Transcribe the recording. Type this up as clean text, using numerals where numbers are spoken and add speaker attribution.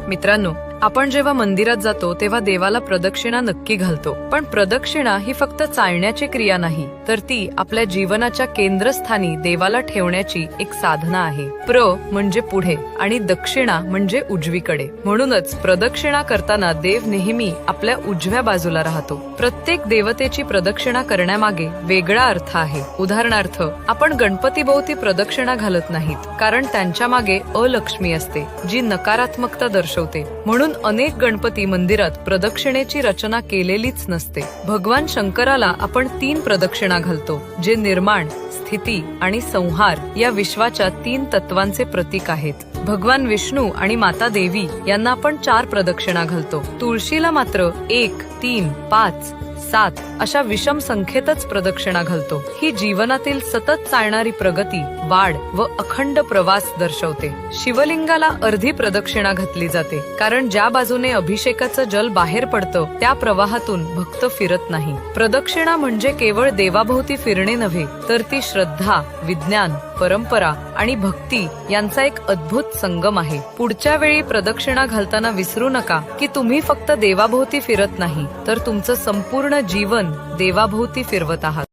Speaker 1: मित्रांनो, आपण जेव्हा मंदिरात जातो तेव्हा देवाला प्रदक्षिणा नक्की घालतो, पण प्रदक्षिणा ही फक्त चालण्याची क्रिया नाही, तर ती आपल्या जीवनाच्या केंद्रस्थानी देवाला ठेवण्याची एक साधना आहे. म्हणजे पुढे आणि दक्षिणा म्हणजे उजवीकडे. म्हणूनच प्रदक्षिणा करताना देव नेहमी आपल्या उजव्या बाजूला राहतो. प्रत्येक देवतेची प्रदक्षिणा करण्यामागे वेगळा अर्थ आहे. उदाहरणार्थ, आपण गणपतीभोवती प्रदक्षिणा घालत नाहीत, कारण त्यांच्या मागे अलक्ष्मी असते, जी नकारात्मकता दर्शवते. म्हणून अनेक गणपती मंदिरात प्रदक्षिणेची रचना केलेलीच नसते. भगवान शंकराला आपण 3 प्रदक्षिणा घालतो, जे निर्माण, स्थिती आणि संहार या विश्वाच्या 3 तत्वांचे प्रतीक आहेत. भगवान विष्णू आणि माता देवी यांना आपण 4 प्रदक्षिणा घालतो. तुळशीला मात्र 1, 3, 5, 7 अशा विषम संख्येतच प्रदक्षिणा घालतो. ही जीवनातील सतत चालणारी प्रगती, वाढ व अखंड प्रवास दर्शवते. शिवलिंगाला अर्धी प्रदक्षिणा घातली जाते, कारण ज्या बाजूने अभिषेकाचं जल बाहेर पडतं त्या प्रवाहातून भक्त फिरत नाही. प्रदक्षिणा म्हणजे केवळ देवाभोवती फिरणे नव्हे, तर ती श्रद्धा, विज्ञान, परंपरा आणि भक्ती यांचा एक अद्भुत संगम आहे. पुढच्या वेळी प्रदक्षिणा घालताना विसरू नका की तुम्ही फक्त देवाभोवती फिरत नाही, तर तुमचं संपूर्ण जीवन देवाभोवती फिरवत आहात.